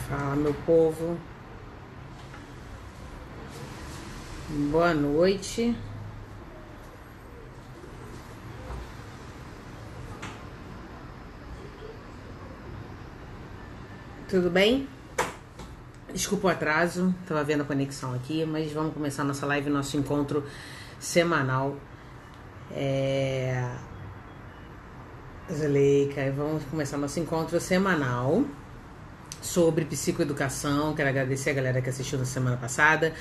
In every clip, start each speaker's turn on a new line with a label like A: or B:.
A: Fala, meu povo. Boa noite. Tudo bem? Desculpa o atraso, tava vendo a conexão aqui, mas vamos começar nossa live, nosso encontro semanal. Zuleika, vamos começar nosso encontro semanal sobre psicoeducação. Quero agradecer a galera que assistiu na semana passada,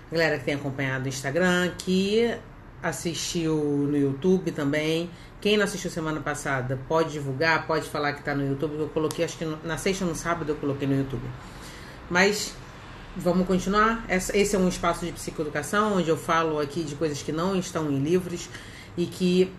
A: a galera que tem acompanhado no Instagram, que assistiu no YouTube também. Quem não assistiu semana passada pode divulgar, pode falar que tá no YouTube. Eu coloquei, acho que na sexta ou no sábado eu coloquei no YouTube. Mas vamos continuar. Esse é um espaço de psicoeducação, onde eu falo aqui de coisas que não estão em livros e que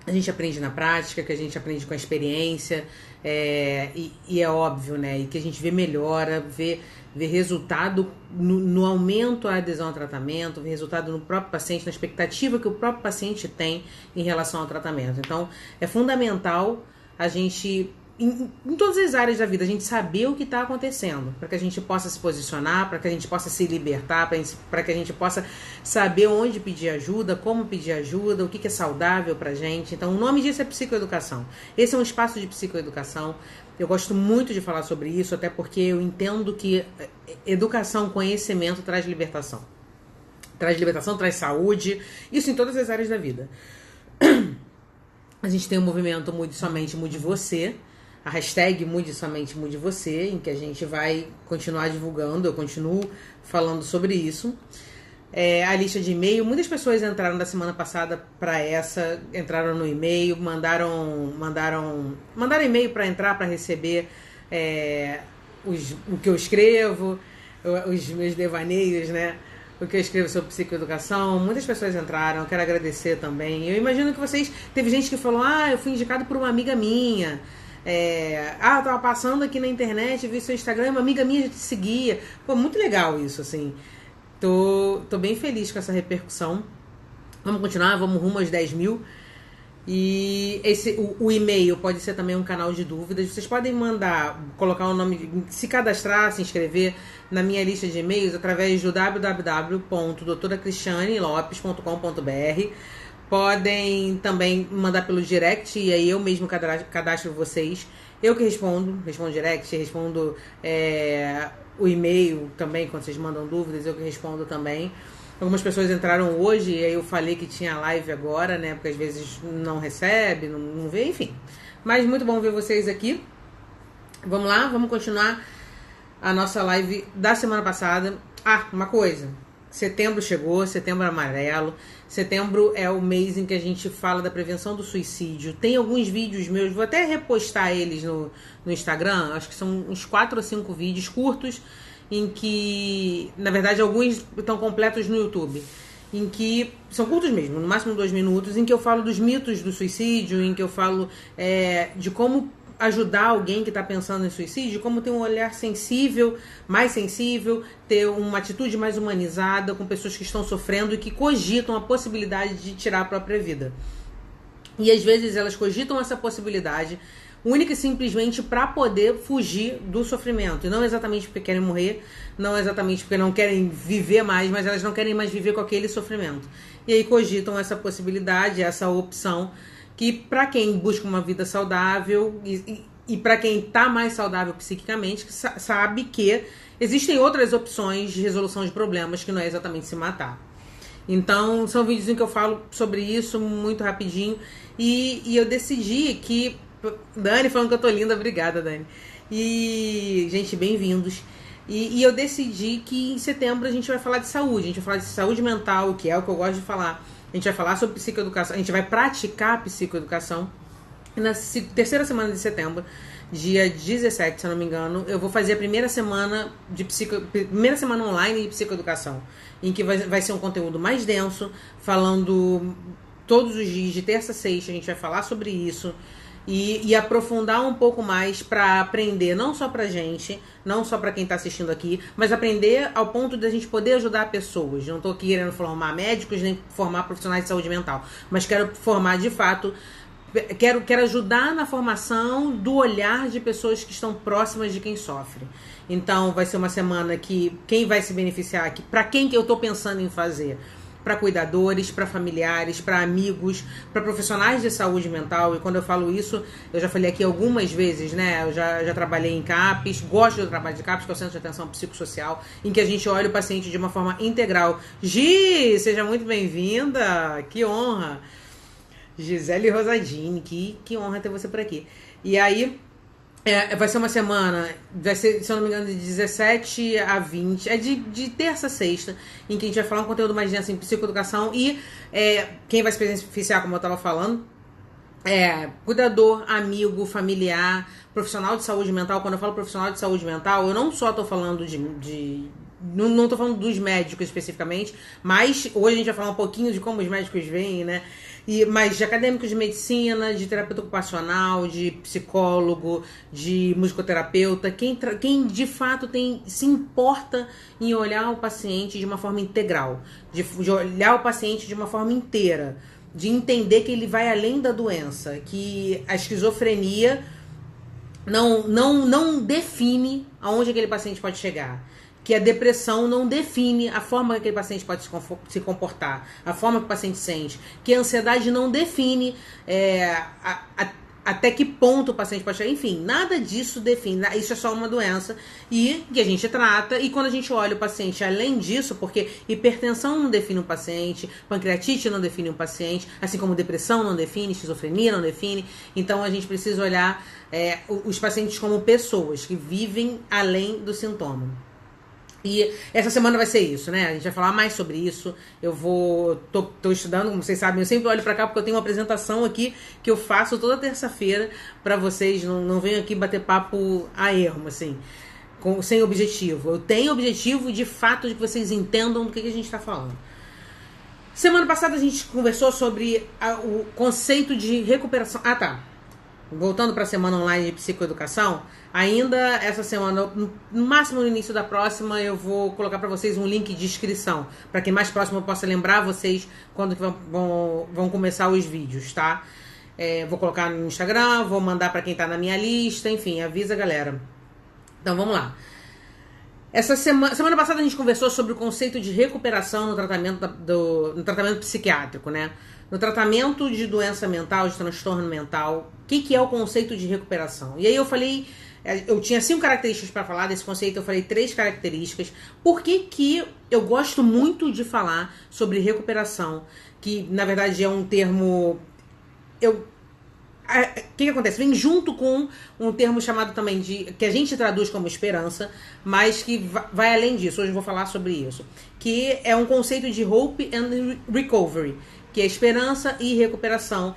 A: a gente aprende na prática, que a gente aprende com a experiência, e é óbvio, né? E que a gente vê melhora, vê resultado no aumento à adesão ao tratamento, vê resultado no próprio paciente, na expectativa que o próprio paciente tem em relação ao tratamento. Então, é fundamental a gente, em todas as áreas da vida, a gente saber o que está acontecendo, para que a gente possa se posicionar, para que a gente possa se libertar, para que a gente possa saber onde pedir ajuda, como pedir ajuda, o que é saudável para a gente. Então, o nome disso é psicoeducação. Esse é um espaço de psicoeducação. Eu gosto muito de falar sobre isso, até porque eu entendo que educação, conhecimento traz libertação. Traz libertação, traz saúde, isso em todas as áreas da vida. A gente tem o movimento Mude Somente, Mude Você, a hashtag Mude Somente, Mude Você, em que a gente vai continuar divulgando, eu continuo falando sobre isso. A lista de e-mail, muitas pessoas entraram da semana passada para essa, entraram no e-mail, mandaram e-mail para entrar, para receber o que eu escrevo, os meus devaneios, né? O que eu escrevo sobre psicoeducação. Muitas pessoas entraram, eu quero agradecer também. Eu imagino que vocês, teve gente que falou, eu fui indicado por uma amiga minha. Eu tava passando aqui na internet, vi seu Instagram, uma amiga minha já te seguia. Pô, muito legal isso, assim. Tô bem feliz com essa repercussão. Vamos continuar, vamos rumo aos 10 mil. E o e-mail pode ser também um canal de dúvidas. Vocês podem mandar, colocar o nome, se cadastrar, se inscrever na minha lista de e-mails através do www.doutoracristianelopes.com.br. Podem também mandar pelo direct e aí eu mesmo cadastro vocês. Eu que respondo direct, respondo o e-mail também, quando vocês mandam dúvidas, eu que respondo também. Algumas pessoas entraram hoje e aí eu falei que tinha live agora, né? Porque às vezes não recebe, não vê, enfim. Mas muito bom ver vocês aqui. Vamos lá, vamos continuar a nossa live da semana passada. Uma coisa. Setembro chegou, setembro amarelo. Setembro é o mês em que a gente fala da prevenção do suicídio. Tem alguns vídeos meus, vou até repostar eles no Instagram. Acho que são uns 4 ou 5 vídeos curtos, em que, na verdade, alguns estão completos no YouTube, em que são curtos mesmo, no máximo 2 minutos, em que eu falo dos mitos do suicídio, em que eu falo de como ajudar alguém que está pensando em suicídio, como ter um olhar sensível, mais sensível, ter uma atitude mais humanizada com pessoas que estão sofrendo e que cogitam a possibilidade de tirar a própria vida. E às vezes elas cogitam essa possibilidade única e simplesmente para poder fugir do sofrimento. E não exatamente porque querem morrer, não exatamente porque não querem viver mais, mas elas não querem mais viver com aquele sofrimento. E aí cogitam essa possibilidade, essa opção, que para quem busca uma vida saudável e para quem está mais saudável psiquicamente, sabe que existem outras opções de resolução de problemas que não é exatamente se matar. Então, são vídeos em que eu falo sobre isso muito rapidinho. E eu decidi que... Dani falando que eu tô linda, obrigada, Dani. E, gente, bem-vindos. E eu decidi que em setembro a gente vai falar de saúde. A gente vai falar de saúde mental, que é o que eu gosto de falar. A gente vai falar sobre psicoeducação. A gente vai praticar psicoeducação. E na terceira semana de setembro, dia 17, se eu não me engano, eu vou fazer a primeira semana online de psicoeducação, em que vai ser um conteúdo mais denso, falando todos os dias, de terça a sexta, a gente vai falar sobre isso. E aprofundar um pouco mais para aprender, não só pra gente, não só pra quem tá assistindo aqui, mas aprender ao ponto de a gente poder ajudar pessoas. Não tô aqui querendo formar médicos nem formar profissionais de saúde mental, mas quero formar de fato quero ajudar na formação do olhar de pessoas que estão próximas de quem sofre. Então, vai ser uma semana que quem vai se beneficiar, para quem que eu estou pensando em fazer? Para cuidadores, para familiares, para amigos, para profissionais de saúde mental. E quando eu falo isso, eu já falei aqui algumas vezes, né? Eu já trabalhei em CAPS, gosto do trabalho de CAPS, que é o Centro de Atenção Psicossocial, em que a gente olha o paciente de uma forma integral. Gi, seja muito bem-vinda! Que honra! Gisele Rosadini, que honra ter você por aqui. E aí, vai ser uma semana, vai ser, se eu não me engano, de 17 a 20, de terça a sexta, em que a gente vai falar um conteúdo mais denso em psicoeducação e quem vai se beneficiar, como eu estava falando, cuidador, amigo, familiar, profissional de saúde mental. Quando eu falo profissional de saúde mental, eu não só estou falando não estou falando dos médicos especificamente, mas hoje a gente vai falar um pouquinho de como os médicos veem, né? Mas de acadêmicos de medicina, de terapeuta ocupacional, de psicólogo, de musicoterapeuta, quem de fato se importa em olhar o paciente de uma forma integral, de olhar o paciente de uma forma inteira, de entender que ele vai além da doença, que a esquizofrenia não define aonde aquele paciente pode chegar, que a depressão não define a forma que aquele paciente pode se comportar, a forma que o paciente sente, que a ansiedade não define até que ponto o paciente pode chegar. Enfim, nada disso define, isso é só uma doença e que a gente trata. E quando a gente olha o paciente além disso, porque hipertensão não define um paciente, pancreatite não define um paciente, assim como depressão não define, esquizofrenia não define. Então a gente precisa olhar os pacientes como pessoas que vivem além do sintoma. E essa semana vai ser isso, né? A gente vai falar mais sobre isso. Tô estudando, como vocês sabem, eu sempre olho pra cá porque eu tenho uma apresentação aqui que eu faço toda terça-feira pra vocês. Não venho aqui bater papo a ermo, assim, sem objetivo. Eu tenho objetivo de fato de que vocês entendam do que a gente tá falando. Semana passada a gente conversou sobre o conceito de recuperação. Ah, tá. Voltando para a semana online de psicoeducação, ainda essa semana, no máximo no início da próxima, eu vou colocar para vocês um link de inscrição, para quem mais próximo eu possa lembrar vocês quando que vão começar os vídeos, tá? Vou colocar no Instagram, vou mandar para quem tá na minha lista, enfim, avisa a galera. Então vamos lá. Essa semana passada a gente conversou sobre o conceito de recuperação no tratamento no tratamento psiquiátrico, né? No tratamento de doença mental, de transtorno mental, o que é o conceito de recuperação? E aí eu falei, eu tinha 5 características para falar desse conceito, eu falei 3 características. Por que eu gosto muito de falar sobre recuperação? Que na verdade é um termo... O que acontece? Vem junto com um termo chamado também que a gente traduz como esperança, mas que vai além disso. Hoje eu vou falar sobre isso. Que é um conceito de hope and recovery, que é esperança e recuperação.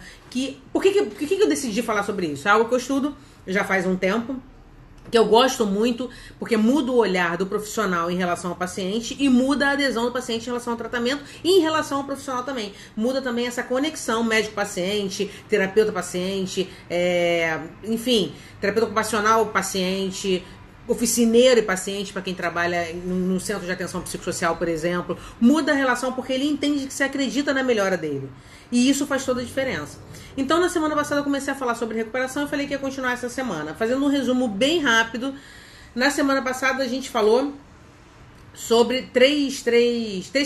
A: Por que eu decidi falar sobre isso? É algo que eu estudo já faz um tempo, que eu gosto muito, porque muda o olhar do profissional em relação ao paciente e muda a adesão do paciente em relação ao tratamento e em relação ao profissional também. Muda também essa conexão médico-paciente, terapeuta-paciente, enfim, terapeuta ocupacional-paciente, oficineiro e paciente, para quem trabalha no centro de atenção psicossocial, por exemplo. Muda a relação porque ele entende que você acredita na melhora dele. E isso faz toda a diferença. Então, na semana passada eu comecei a falar sobre recuperação e falei que ia continuar essa semana. Fazendo um resumo bem rápido, na semana passada a gente falou sobre três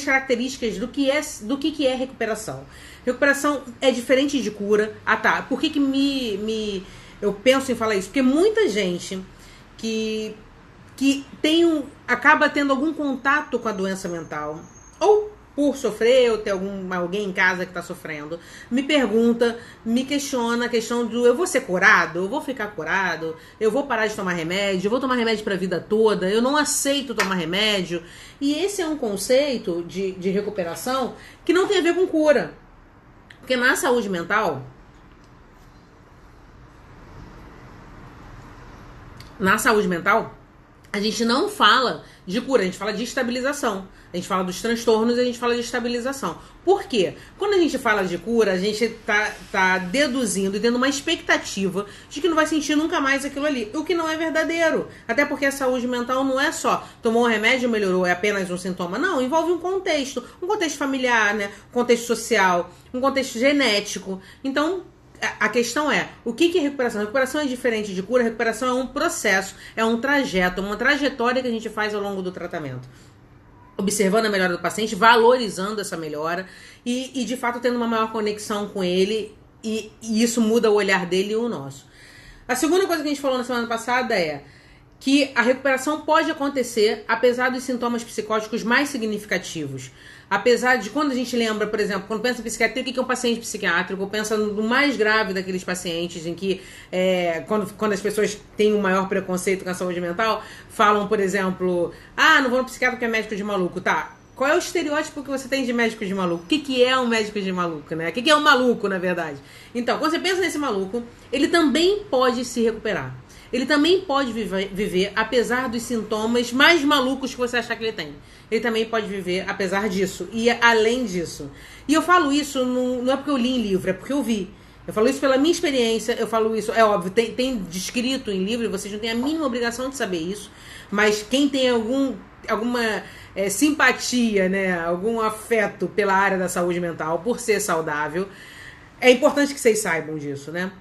A: características do que é recuperação. Recuperação é diferente de cura. Ah, tá. Por que eu penso em falar isso? Porque muita gente que acaba tendo algum contato com a doença mental, ou por sofrer, ou ter alguém em casa que está sofrendo, me pergunta, me questiona a questão do: eu vou ser curado? Eu vou ficar curado? Eu vou parar de tomar remédio? Eu vou tomar remédio para a vida toda? Eu não aceito tomar remédio? E esse é um conceito de recuperação que não tem a ver com cura. Porque na saúde mental, a gente não fala de cura, a gente fala de estabilização. A gente fala dos transtornos e a gente fala de estabilização. Por quê? Quando a gente fala de cura, a gente tá deduzindo e tendo uma expectativa de que não vai sentir nunca mais aquilo ali. O que não é verdadeiro. Até porque a saúde mental não é só tomou um remédio, melhorou, é apenas um sintoma. Não, envolve um contexto. Um contexto familiar, né? Um contexto social, um contexto genético. Então, a questão é, o que é recuperação? Recuperação é diferente de cura, recuperação é um processo, é um trajeto, uma trajetória que a gente faz ao longo do tratamento. Observando a melhora do paciente, valorizando essa melhora e de fato tendo uma maior conexão com ele e isso muda o olhar dele e o nosso. A segunda coisa que a gente falou na semana passada é que a recuperação pode acontecer apesar dos sintomas psicóticos mais significativos. Apesar de quando a gente lembra, por exemplo, quando pensa em psiquiatria, o que é um paciente psiquiátrico? Pensa no mais grave daqueles pacientes em que, quando as pessoas têm um maior preconceito com a saúde mental, falam, por exemplo, não vou no psiquiatra porque é médico de maluco. Tá, qual é o estereótipo que você tem de médico de maluco? O que é um médico de maluco, né? O que é um maluco, na verdade? Então, quando você pensa nesse maluco, ele também pode se recuperar. Ele também pode viver apesar dos sintomas mais malucos que você achar que ele tem. Ele também pode viver apesar disso e além disso. E eu falo isso não é porque eu li em livro, é porque eu vi. Eu falo isso pela minha experiência, eu falo isso, é óbvio, tem descrito em livro, vocês não têm a mínima obrigação de saber isso, mas quem tem alguma simpatia, né, algum afeto pela área da saúde mental, por ser saudável, é importante que vocês saibam disso, né?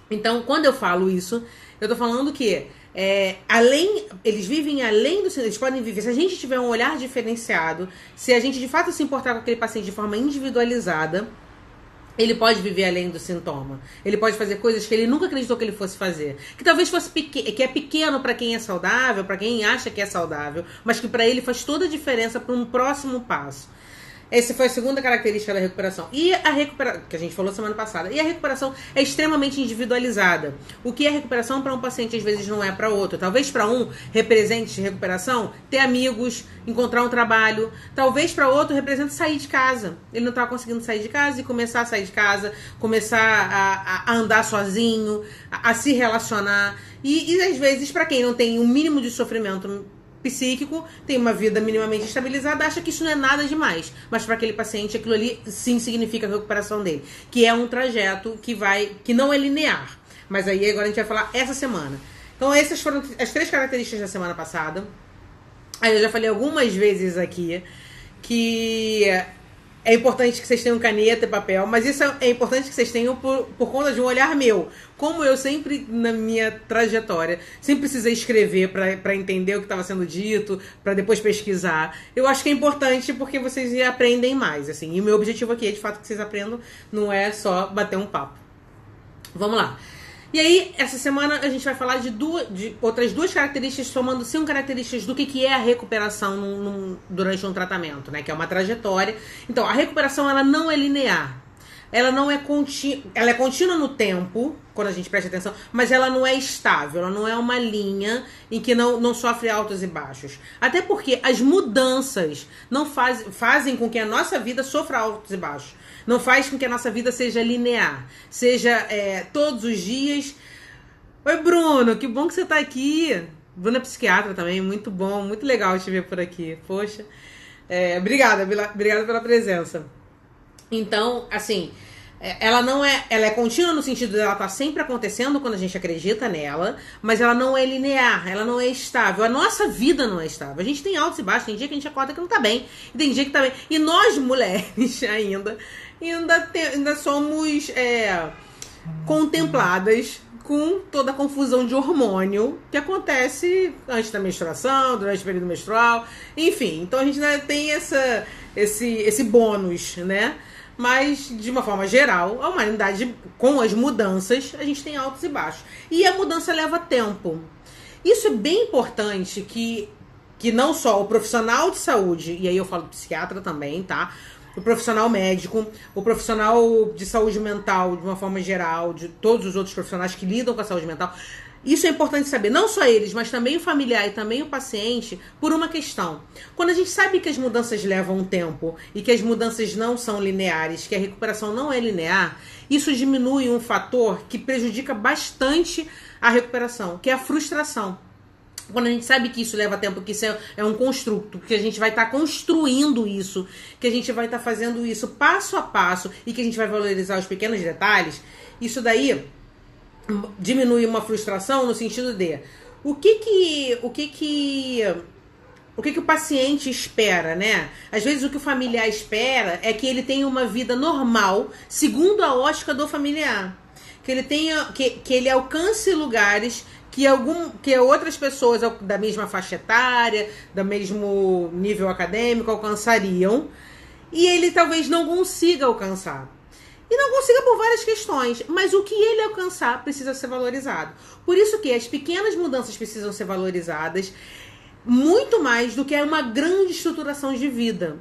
A: Então, quando eu falo isso, eu tô falando que eles vivem além do... Eles podem viver, se a gente tiver um olhar diferenciado, se a gente de fato se importar com aquele paciente de forma individualizada, ele pode viver além do sintoma. Ele pode fazer coisas que ele nunca acreditou que ele fosse fazer. Que talvez fosse que é pequeno para quem é saudável, para quem acha que é saudável, mas que para ele faz toda a diferença para um próximo passo. Essa foi a segunda característica da recuperação. E a recuperação, que a gente falou semana passada, e a recuperação é extremamente individualizada. O que é recuperação para um paciente às vezes não é para outro. Talvez para um represente recuperação ter amigos, encontrar um trabalho. Talvez para outro represente sair de casa. Ele não estava conseguindo sair de casa e começar a sair de casa, começar a andar sozinho, a se relacionar. E às vezes para quem não tem um mínimo de sofrimento psíquico, tem uma vida minimamente estabilizada, acha que isso não é nada demais. Mas para aquele paciente, aquilo ali sim significa a recuperação dele. Que é um trajeto que não é linear. Mas aí agora a gente vai falar essa semana. Então essas foram as 3 características da semana passada. Aí eu já falei algumas vezes aqui que é importante que vocês tenham caneta e papel, mas isso é importante que vocês tenham por conta de um olhar meu. Como eu sempre, na minha trajetória, sempre precisei escrever para entender o que estava sendo dito, para depois pesquisar. Eu acho que é importante porque vocês aprendem mais, assim. E o meu objetivo aqui é, de fato, que vocês aprendam, não é só bater um papo. Vamos lá. E aí, essa semana a gente vai falar de outras 2 características, somando 5 características do que é a recuperação durante um tratamento, né? Que é uma trajetória. Então, a recuperação, ela não é linear. Ela não é contínua. Ela é contínua no tempo, quando a gente presta atenção, mas ela não é estável, ela não é uma linha em que não sofre altos e baixos. Até porque as mudanças não fazem com que a nossa vida sofra altos e baixos. Não faz com que a nossa vida seja linear, seja todos os dias. Oi, Bruno, que bom que você tá aqui. Bruno é psiquiatra também, muito bom, muito legal te ver por aqui. Poxa, obrigada pela presença. Então, assim, ela é contínua no sentido de ela estar sempre acontecendo quando a gente acredita nela, mas ela não é linear, ela não é estável. A nossa vida não é estável. A gente tem altos e baixos, tem dia que a gente acorda que não tá bem, e tem dia que tá bem. E nós, mulheres, ainda somos contempladas com toda a confusão de hormônio que acontece antes da menstruação, durante o período menstrual, enfim. Então a gente ainda tem esse bônus, né? Mas, de uma forma geral, a humanidade, com as mudanças, a gente tem altos e baixos. E a mudança leva tempo. Isso é bem importante que não só o profissional de saúde, e aí eu falo psiquiatra também, tá? O profissional médico, o profissional de saúde mental, de uma forma geral, de todos os outros profissionais que lidam com a saúde mental. Isso é importante saber, não só eles, mas também o familiar e também o paciente, por uma questão. Quando a gente sabe que as mudanças levam um tempo e que as mudanças não são lineares, que a recuperação não é linear, isso diminui um fator que prejudica bastante a recuperação, que é a frustração. Quando a gente sabe que isso leva tempo, que isso é um construto, que a gente vai estar construindo isso, que a gente vai estar fazendo isso passo a passo e que a gente vai valorizar os pequenos detalhes, isso daí diminui uma frustração no sentido de o que o paciente espera, né? Às vezes o que o familiar espera é que ele tenha uma vida normal, segundo a ótica do familiar. que ele tenha, que ele alcance lugares que outras pessoas da mesma faixa etária, do mesmo nível acadêmico alcançariam, e ele talvez não consiga alcançar. E não consiga por várias questões, mas o que ele alcançar precisa ser valorizado. Por isso que as pequenas mudanças precisam ser valorizadas muito mais do que uma grande estruturação de vida.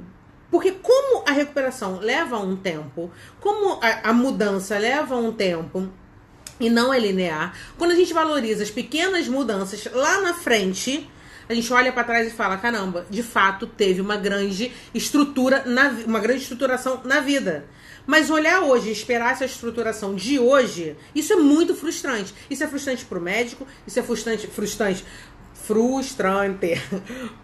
A: Porque como a recuperação leva um tempo, como a mudança leva um tempo e não é linear, quando a gente valoriza as pequenas mudanças lá na frente, a gente olha para trás e fala, caramba, de fato teve uma grande uma grande estruturação na vida. Mas olhar hoje e esperar essa estruturação de hoje, isso é muito frustrante. Isso é frustrante para o médico, isso é frustrante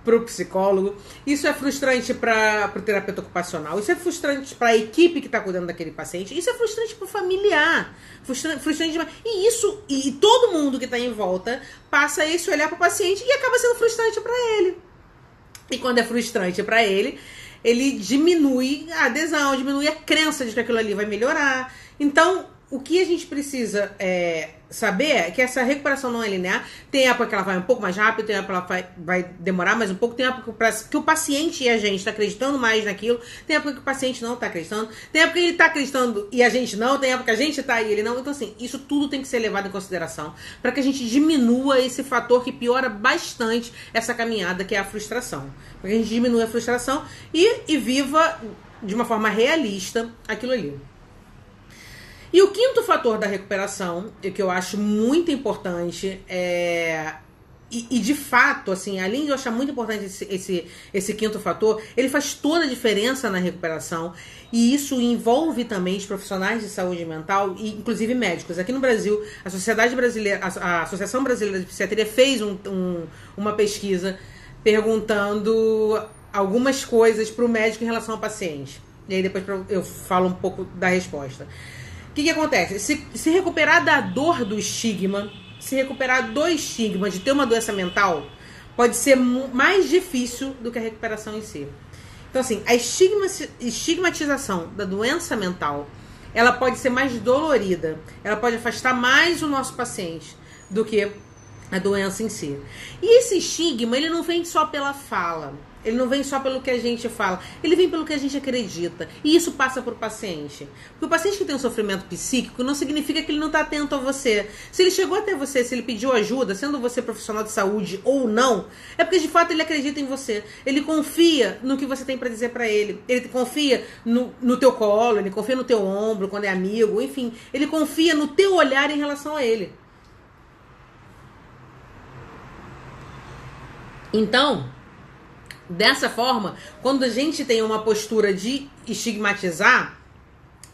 A: para o psicólogo, isso é frustrante para o terapeuta ocupacional, isso é frustrante para a equipe que está cuidando daquele paciente, isso é frustrante para o familiar, frustrante demais. E todo mundo que está em volta passa esse olhar para o paciente e acaba sendo frustrante para ele. E quando é frustrante para ele, ele diminui a adesão, diminui a crença de que aquilo ali vai melhorar. Então, o que a gente precisa saber é que essa recuperação não é linear. Tem época que ela vai um pouco mais rápido, tem época que ela vai demorar mais um pouco, tem época que o paciente e a gente está acreditando mais naquilo, tem época que o paciente não está acreditando, tem época que ele está acreditando e a gente não, tem época que a gente está e ele não. Então, assim, isso tudo tem que ser levado em consideração para que a gente diminua esse fator que piora bastante essa caminhada, que é a frustração. Para que a gente diminua a frustração e viva de uma forma realista aquilo ali. E o quinto fator da recuperação, que eu acho muito importante, e de fato, assim, além de eu achar muito importante esse quinto fator, ele faz toda a diferença na recuperação, e isso envolve também os profissionais de saúde mental, e inclusive médicos. Aqui no Brasil, a Associação Brasileira de Psiquiatria fez uma pesquisa perguntando algumas coisas para o médico em relação ao paciente. E aí depois eu falo um pouco da resposta. O que acontece? Se recuperar da dor do estigma, se recuperar do estigma de ter uma doença mental, pode ser mais difícil do que a recuperação em si. Então, assim, a estigmatização da doença mental, ela pode ser mais dolorida, ela pode afastar mais o nosso paciente do que a doença em si. E esse estigma, ele não vem só pela fala, ele não vem só pelo que a gente fala, ele vem pelo que a gente acredita. E isso passa para o paciente. Porque o paciente que tem um sofrimento psíquico não significa que ele não está atento a você. Se ele chegou até você, se ele pediu ajuda, sendo você profissional de saúde ou não, é porque de fato ele acredita em você. Ele confia no que você tem para dizer para ele. Ele confia no teu colo, ele confia no teu ombro quando é amigo, enfim. Ele confia no teu olhar em relação a ele. Então, dessa forma, quando a gente tem uma postura de estigmatizar,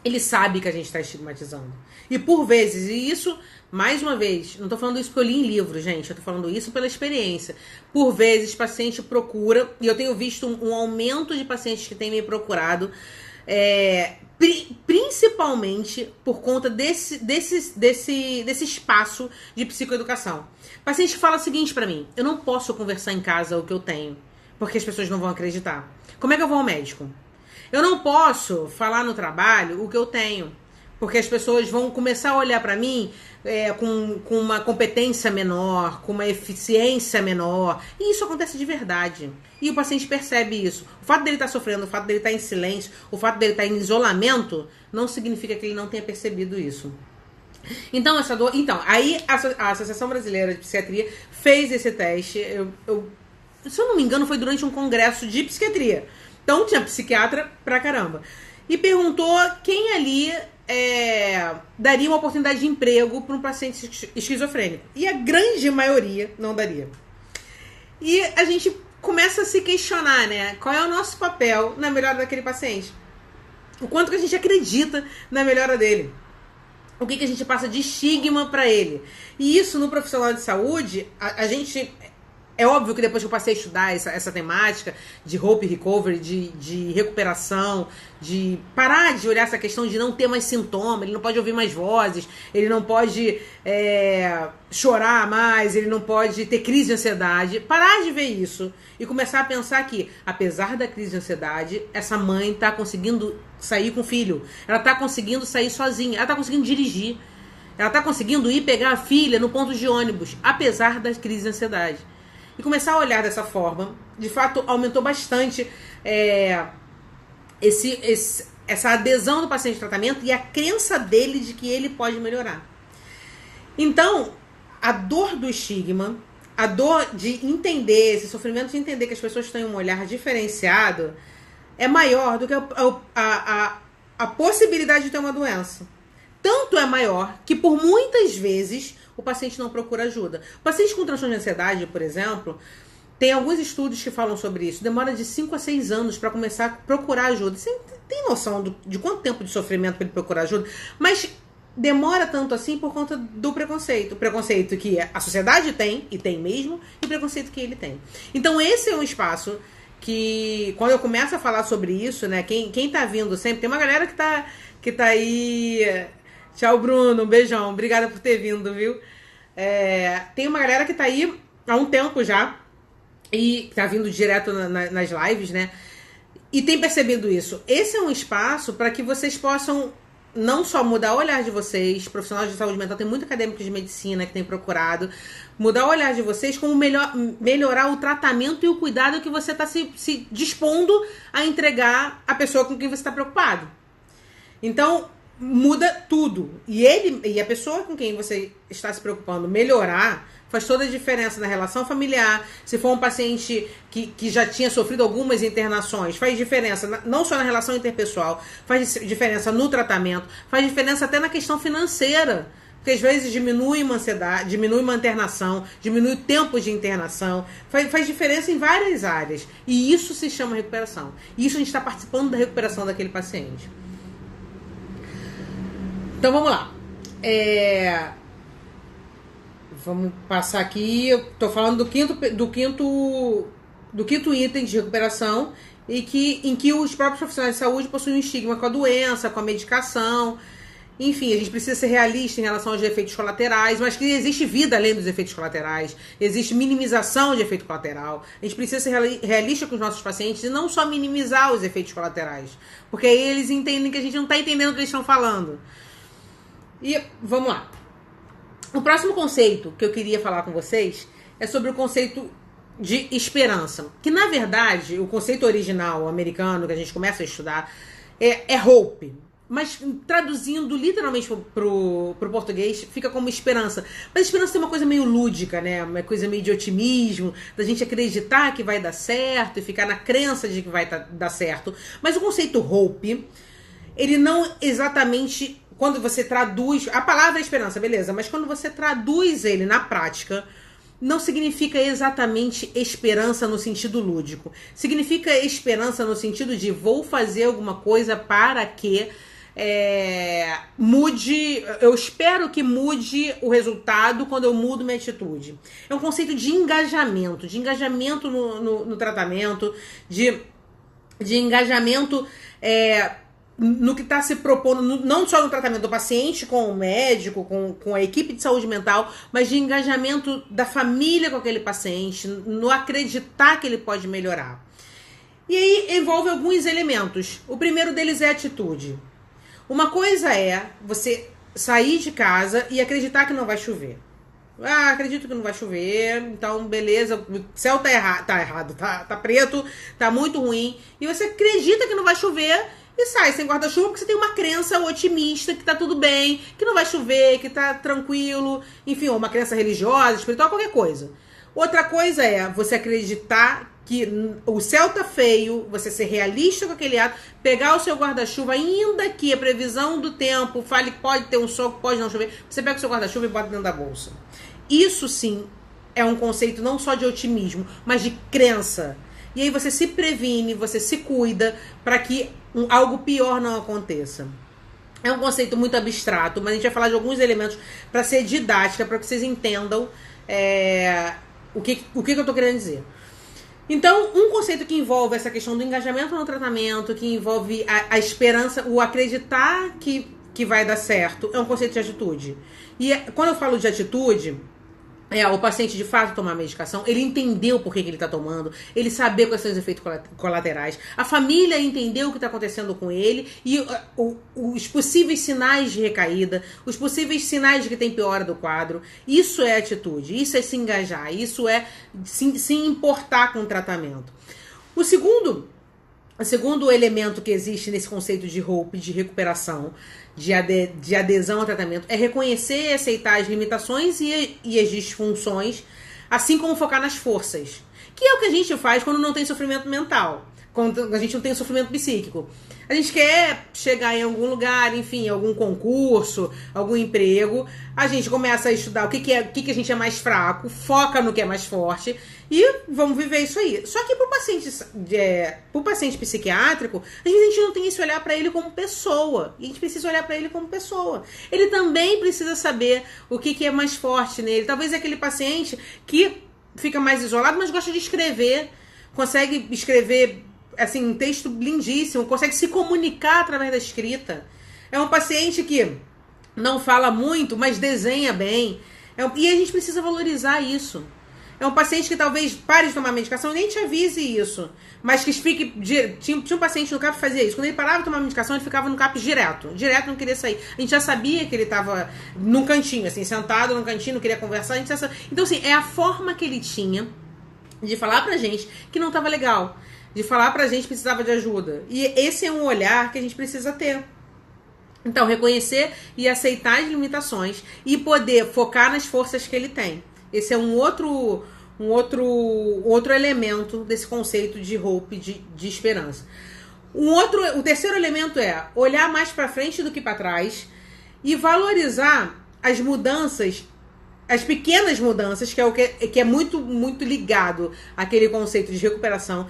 A: ele sabe que a gente está estigmatizando. E por vezes, e isso, mais uma vez, não estou falando isso porque eu li em livro, gente, eu estou falando isso pela experiência. Por vezes, paciente procura, e eu tenho visto um aumento de pacientes que têm me procurado, principalmente por conta desse espaço de psicoeducação. Paciente fala o seguinte pra mim: eu não posso conversar em casa o que eu tenho, porque as pessoas não vão acreditar. Como é que eu vou ao médico? Eu não posso falar no trabalho o que eu tenho, porque as pessoas vão começar a olhar pra mim com uma competência menor, com uma eficiência menor. E isso acontece de verdade. E o paciente percebe isso. O fato dele estar sofrendo, o fato dele estar em silêncio, o fato dele estar em isolamento, não significa que ele não tenha percebido isso. Então, aí a Associação Brasileira de Psiquiatria fez esse teste. Se eu não me engano, foi durante um congresso de psiquiatria. Então, tinha psiquiatra pra caramba. E perguntou quem ali daria uma oportunidade de emprego para um paciente esquizofrênico. E a grande maioria não daria. E a gente começa a se questionar, né? Qual é o nosso papel na melhora daquele paciente? O quanto que a gente acredita na melhora dele? O que a gente passa de estigma para ele? E isso no profissional de saúde, a gente... É óbvio que depois que eu passei a estudar essa temática de hope recovery, de recuperação, de parar de olhar essa questão de não ter mais sintoma, ele não pode ouvir mais vozes, ele não pode chorar mais, ele não pode ter crise de ansiedade. Parar de ver isso e começar a pensar que, apesar da crise de ansiedade, essa mãe está conseguindo sair com o filho, ela está conseguindo sair sozinha, ela está conseguindo dirigir. Ela tá conseguindo ir pegar a filha no ponto de ônibus, apesar das crises de ansiedade. E começar a olhar dessa forma, de fato, aumentou bastante essa adesão do paciente ao tratamento e a crença dele de que ele pode melhorar. Então, a dor do estigma, a dor de entender, esse sofrimento de entender que as pessoas têm um olhar diferenciado, é maior do que a possibilidade de ter uma doença. Tanto é maior que, por muitas vezes, o paciente não procura ajuda. O paciente com transtorno de ansiedade, por exemplo, tem alguns estudos que falam sobre isso. Demora de 5 a 6 anos para começar a procurar ajuda. Você tem noção de quanto tempo de sofrimento para ele procurar ajuda? Mas demora tanto assim por conta do preconceito. O preconceito que a sociedade tem, e tem mesmo, e o preconceito que ele tem. Então esse é um espaço que, quando eu começo a falar sobre isso, né, quem tá vindo sempre, tem uma galera que tá aí. Tchau, Bruno, um beijão, obrigada por ter vindo, viu? Tem uma galera que tá aí há um tempo já, e tá vindo direto nas lives, né? E tem percebido isso. Esse é um espaço para que vocês possam não só mudar o olhar de vocês, profissionais de saúde mental, tem muito acadêmico de medicina que tem procurado mudar o olhar de vocês, como melhorar o tratamento e o cuidado que você está se dispondo a entregar à pessoa com quem você está preocupado. Então, muda tudo. E a pessoa com quem você está se preocupando melhorar faz toda a diferença na relação familiar. Se for um paciente que já tinha sofrido algumas internações, faz diferença não só na relação interpessoal, faz diferença no tratamento, faz diferença até na questão financeira. Porque às vezes diminui uma ansiedade, diminui uma internação, diminui o tempo de internação, faz diferença em várias áreas. E isso se chama recuperação. E isso a gente está participando da recuperação daquele paciente. Então vamos lá. Vamos passar aqui. Eu tô falando do quinto item de recuperação em que os próprios profissionais de saúde possuem um estigma com a doença, com a medicação. Enfim, a gente precisa ser realista em relação aos efeitos colaterais, mas que existe vida além dos efeitos colaterais, existe minimização de efeito colateral. A gente precisa ser realista com os nossos pacientes e não só minimizar os efeitos colaterais, porque aí eles entendem que a gente não está entendendo o que eles estão falando. E vamos lá. O próximo conceito que eu queria falar com vocês é sobre o conceito de esperança. Que, na verdade, o conceito original americano que a gente começa a estudar é hope. Mas traduzindo literalmente pro português, fica como esperança. Mas a esperança tem uma coisa meio lúdica, né? Uma coisa meio de otimismo, da gente acreditar que vai dar certo e ficar na crença de que vai dar certo. Mas o conceito hope, ele não exatamente... Quando você traduz... A palavra é esperança, beleza. Mas quando você traduz ele na prática, não significa exatamente esperança no sentido lúdico. Significa esperança no sentido de vou fazer alguma coisa para que mude... Eu espero que mude o resultado quando eu mudo minha atitude. É um conceito de engajamento no tratamento, de engajamento... no que está se propondo, não só no tratamento do paciente com o médico, com a equipe de saúde mental, mas de engajamento da família com aquele paciente, no acreditar que ele pode melhorar. E aí envolve alguns elementos. O primeiro deles é a atitude. Uma coisa é você sair de casa e acreditar que não vai chover. Acredito que não vai chover, então beleza, o céu tá errado, tá preto, tá muito ruim, e você acredita que não vai chover e sai sem guarda-chuva porque você tem uma crença otimista que tá tudo bem, que não vai chover, que tá tranquilo, enfim, ou uma crença religiosa, espiritual, qualquer coisa. Outra coisa é você acreditar que o céu tá feio, você ser realista com aquele ato, pegar o seu guarda-chuva, ainda que a previsão do tempo fale que pode ter um sol, pode não chover, você pega o seu guarda-chuva e bota dentro da bolsa. Isso sim é um conceito não só de otimismo, mas de crença. E aí você se previne, você se cuida para que algo pior não aconteça. É um conceito muito abstrato, mas a gente vai falar de alguns elementos para ser didática, para que vocês entendam o que eu estou querendo dizer. Então, um conceito que envolve essa questão do engajamento no tratamento, que envolve a esperança, o acreditar que vai dar certo, é um conceito de atitude. E quando eu falo de atitude, o paciente de fato tomar a medicação, ele entendeu por que ele está tomando, ele saber quais são os efeitos colaterais, a família entendeu o que está acontecendo com ele e os possíveis sinais de recaída, os possíveis sinais de que tem piora do quadro. Isso é atitude, isso é se engajar, isso é se importar com o tratamento. O segundo elemento que existe nesse conceito de HOPE, de recuperação, de adesão ao tratamento, é reconhecer e aceitar as limitações e as disfunções, assim como focar nas forças. Que é o que a gente faz quando não tem sofrimento mental, quando a gente não tem sofrimento psíquico. A gente quer chegar em algum lugar, enfim, algum concurso, algum emprego. A gente começa a estudar o que a gente é mais fraco, foca no que é mais forte e vamos viver isso aí. Só que pro paciente psiquiátrico, a gente não tem esse olhar para ele como pessoa. E a gente precisa olhar para ele como pessoa. Ele também precisa saber o que é mais forte nele. Talvez é aquele paciente que fica mais isolado, mas gosta de escrever, consegue escrever assim, um texto lindíssimo, consegue se comunicar através da escrita. É um paciente que não fala muito, mas desenha bem. E a gente precisa valorizar isso. É um paciente que talvez pare de tomar medicação e nem te avise isso. Mas que fique... Tinha um paciente no CAP que fazia isso. Quando ele parava de tomar medicação, ele ficava no CAP direto. Direto, não queria sair. A gente já sabia que ele estava num cantinho, assim, sentado num cantinho, não queria conversar. Então, assim, é a forma que ele tinha de falar pra gente que não estava legal. De falar pra gente que precisava de ajuda. E esse é um olhar que a gente precisa ter. Então, reconhecer e aceitar as limitações e poder focar nas forças que ele tem. Esse é um outro elemento desse conceito de HOPE, de esperança. O terceiro elemento é olhar mais pra frente do que pra trás e valorizar as mudanças, as pequenas mudanças, que é o que é muito, muito ligado àquele conceito de recuperação,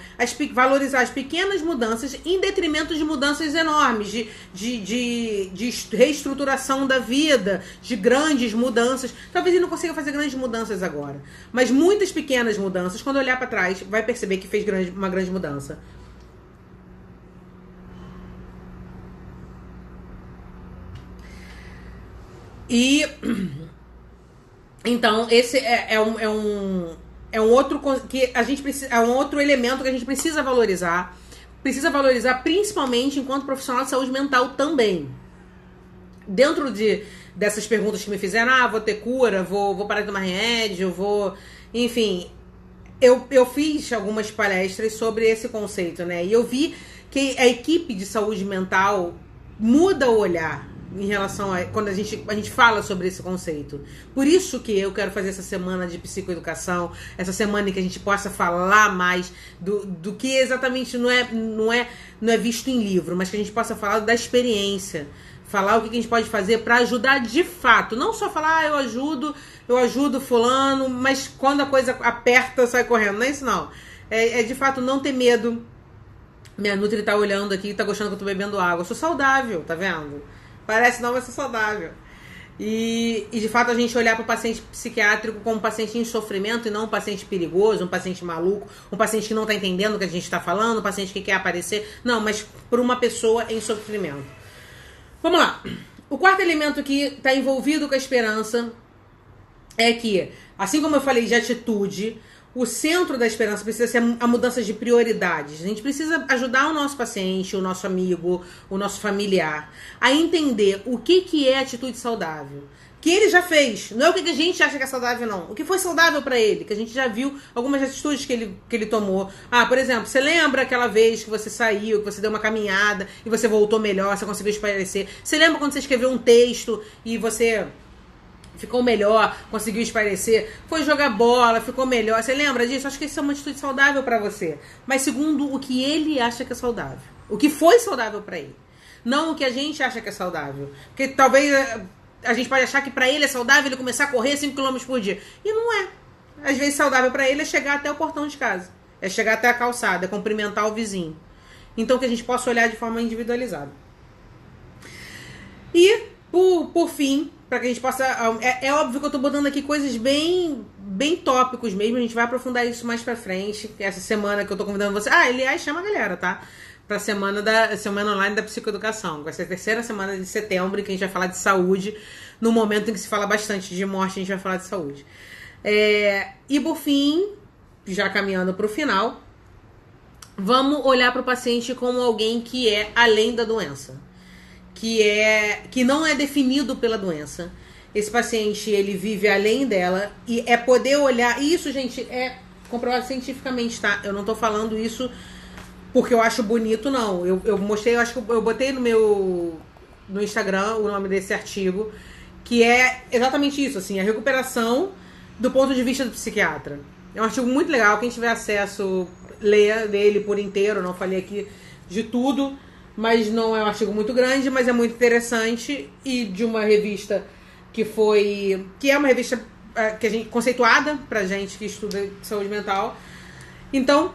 A: valorizar as pequenas mudanças em detrimento de mudanças enormes, de reestruturação da vida, de grandes mudanças. Talvez ele não consiga fazer grandes mudanças agora, mas muitas pequenas mudanças, quando olhar para trás, vai perceber que fez uma grande mudança. E... Então, esse é um outro que a gente precisa, é um outro elemento que a gente precisa valorizar. Precisa valorizar principalmente enquanto profissional de saúde mental também. Dentro dessas perguntas que me fizeram, vou ter cura, vou parar de tomar remédio, enfim, eu fiz algumas palestras sobre esse conceito, né? E eu vi que a equipe de saúde mental muda o olhar em relação a quando a gente fala sobre esse conceito. Por isso que eu quero fazer essa semana de psicoeducação, essa semana em que a gente possa falar mais do que exatamente não é visto em livro, mas que a gente possa falar da experiência, falar o que a gente pode fazer para ajudar de fato, não só falar eu ajudo fulano, mas quando a coisa aperta sai correndo, não é isso não. É de fato não ter medo. Minha Nutri tá olhando aqui e tá gostando que eu tô bebendo água. Eu sou saudável, tá vendo? Parece não, mas sou saudável. E de fato a gente olhar para o paciente psiquiátrico como um paciente em sofrimento e não um paciente perigoso, um paciente maluco, um paciente que não está entendendo o que a gente está falando, um paciente que quer aparecer. Não, mas por uma pessoa em sofrimento. Vamos lá. O quarto elemento que está envolvido com a esperança é que, assim como eu falei de atitude, o centro da esperança precisa ser a mudança de prioridades. A gente precisa ajudar o nosso paciente, o nosso amigo, o nosso familiar a entender o que é atitude saudável. Que ele já fez. Não é o que a gente acha que é saudável, não. O que foi saudável pra ele, que a gente já viu algumas atitudes que ele tomou. Por exemplo, você lembra aquela vez que você saiu, que você deu uma caminhada e você voltou melhor, você conseguiu espairecer? Você lembra quando você escreveu um texto e você ficou melhor, conseguiu espairecer, foi jogar bola, ficou melhor? Você lembra disso? Acho que isso é uma atitude saudável pra você. Mas segundo o que ele acha que é saudável. O que foi saudável pra ele. Não o que a gente acha que é saudável. Porque talvez a gente pode achar que pra ele é saudável ele começar a correr 5 km por dia. E não é. Às vezes saudável pra ele é chegar até o portão de casa. É chegar até a calçada, é cumprimentar o vizinho. Então que a gente possa olhar de forma individualizada. E, por fim, para que a gente possa... É óbvio que eu tô botando aqui coisas bem tópicos mesmo. A gente vai aprofundar isso mais pra frente. Essa semana que eu tô convidando você... aliás, chama a galera, tá? Pra semana online da psicoeducação. Vai ser a terceira semana de setembro, que a gente vai falar de saúde. No momento em que se fala bastante de morte, a gente vai falar de saúde. E por fim, já caminhando para o final, vamos olhar para o paciente como alguém que é além da doença, que não é definido pela doença. Esse paciente, ele vive além dela, e é poder olhar. E isso, gente, é comprovado cientificamente, tá? Eu não tô falando isso porque eu acho bonito, não. Eu mostrei, eu acho que eu botei no Instagram o nome desse artigo, que é exatamente isso, assim, a recuperação do ponto de vista do psiquiatra. É um artigo muito legal, quem tiver acesso, leia ele por inteiro. Não falei aqui de tudo, mas não é um artigo muito grande, mas é muito interessante, e de uma revista que é uma revista que a gente, conceituada pra gente que estuda saúde mental. Então,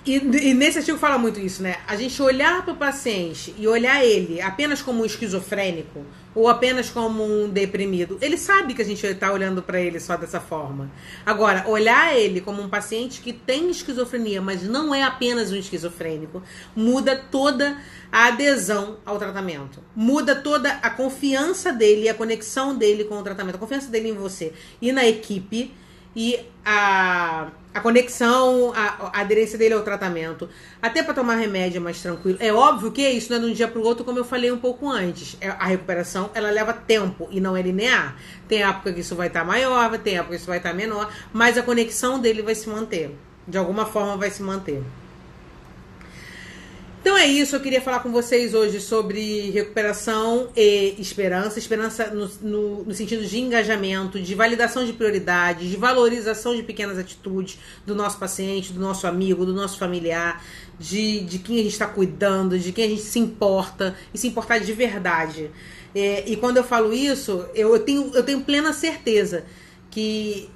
A: e nesse artigo fala muito isso, né? A gente olhar para o paciente e olhar ele apenas como um esquizofrênico ou apenas como um deprimido, ele sabe que a gente está olhando para ele só dessa forma. Agora, olhar ele como um paciente que tem esquizofrenia, mas não é apenas um esquizofrênico, muda toda a adesão ao tratamento. Muda toda a confiança dele, a conexão dele com o tratamento, a confiança dele em você e na equipe, e a conexão, a aderência dele ao tratamento, até para tomar remédio mais tranquilo. É óbvio que isso não é de um dia para o outro, como eu falei um pouco antes. A recuperação, ela leva tempo e não é linear. Tem época que isso vai estar maior, tem época que isso vai estar menor, mas a conexão dele vai se manter. De alguma forma vai se manter. Então é isso, eu queria falar com vocês hoje sobre recuperação e esperança. Esperança no sentido de engajamento, de validação de prioridades, de valorização de pequenas atitudes do nosso paciente, do nosso amigo, do nosso familiar, de quem a gente está cuidando, de quem a gente se importa, e se importar de verdade. E quando eu falo isso, eu tenho plena certeza que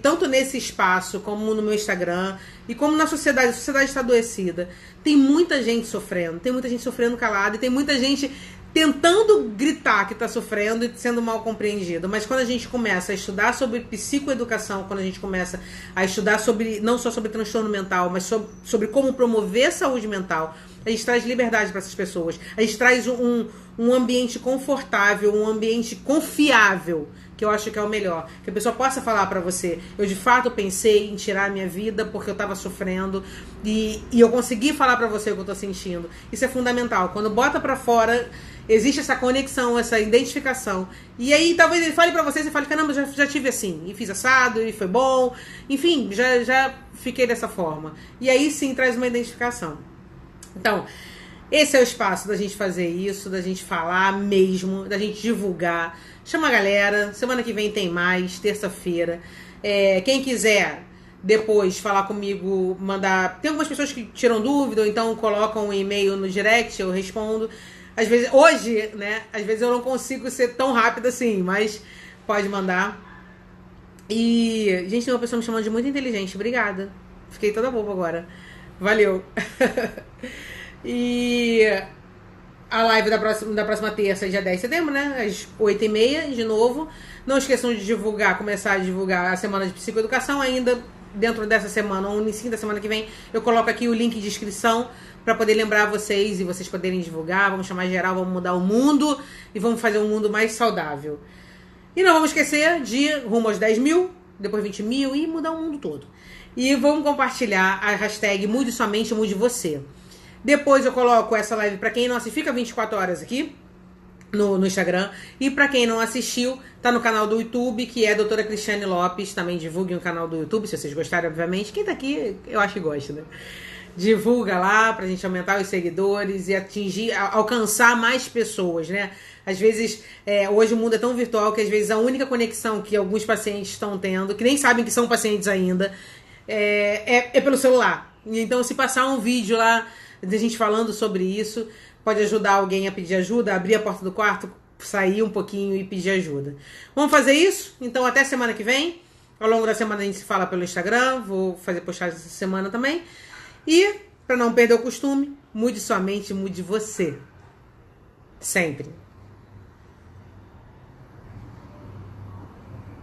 A: tanto nesse espaço, como no meu Instagram, e como na sociedade, a sociedade está adoecida, tem muita gente sofrendo calada, e tem muita gente tentando gritar que está sofrendo e sendo mal compreendido. Mas quando a gente começa a estudar sobre psicoeducação, quando a gente começa a estudar não só sobre transtorno mental, mas sobre como promover saúde mental, a gente traz liberdade para essas pessoas. A gente traz um ambiente confortável, um ambiente confiável, que eu acho que é o melhor. Que a pessoa possa falar pra você: eu de fato pensei em tirar a minha vida porque eu tava sofrendo, e eu consegui falar pra você o que eu tô sentindo. Isso é fundamental. Quando bota pra fora, existe essa conexão, essa identificação. E aí talvez ele fale pra você, você fale: caramba, já tive assim, e fiz assado, e foi bom. Enfim, já fiquei dessa forma. E aí sim traz uma identificação. Então, esse é o espaço da gente fazer isso, da gente falar mesmo, da gente divulgar. Chama a galera, semana que vem tem mais, terça-feira. Quem quiser depois falar comigo, mandar... Tem algumas pessoas que tiram dúvida, ou então colocam um e-mail no direct, eu respondo. Às vezes, hoje, né, às vezes eu não consigo ser tão rápido assim, mas pode mandar. E, gente, tem uma pessoa me chamando de muito inteligente, obrigada. Fiquei toda boba agora. Valeu. E a live da próxima terça, dia 10 de setembro, né? Às 8h30, de novo. Não esqueçam de começar a divulgar a semana de psicoeducação ainda dentro dessa semana, ou no início da semana que vem. Eu coloco aqui o link de inscrição para poder lembrar vocês e vocês poderem divulgar. Vamos chamar geral, vamos mudar o mundo e vamos fazer um mundo mais saudável. E não vamos esquecer de rumo aos 10 mil, depois 20 mil e mudar o mundo todo. E vamos compartilhar a hashtag Mude Sua Mente, Mude Você. Depois eu coloco essa live para quem não assistiu, fica 24 horas aqui no Instagram. E para quem não assistiu, tá no canal do YouTube, que é a doutora Cristiane Lopes. Também divulguem o canal do YouTube, se vocês gostarem, obviamente. Quem tá aqui, eu acho que gosta, né? Divulga lá pra gente aumentar os seguidores e alcançar mais pessoas, né? Às vezes, hoje o mundo é tão virtual que às vezes a única conexão que alguns pacientes estão tendo, que nem sabem que são pacientes ainda, é pelo celular. Então, se passar um vídeo lá de gente falando sobre isso, pode ajudar alguém a pedir ajuda, abrir a porta do quarto, sair um pouquinho e pedir ajuda. Vamos fazer isso? Então, até semana que vem. Ao longo da semana a gente se fala pelo Instagram, vou fazer postagem essa semana também. E, para não perder o costume, mude sua mente, mude você. Sempre.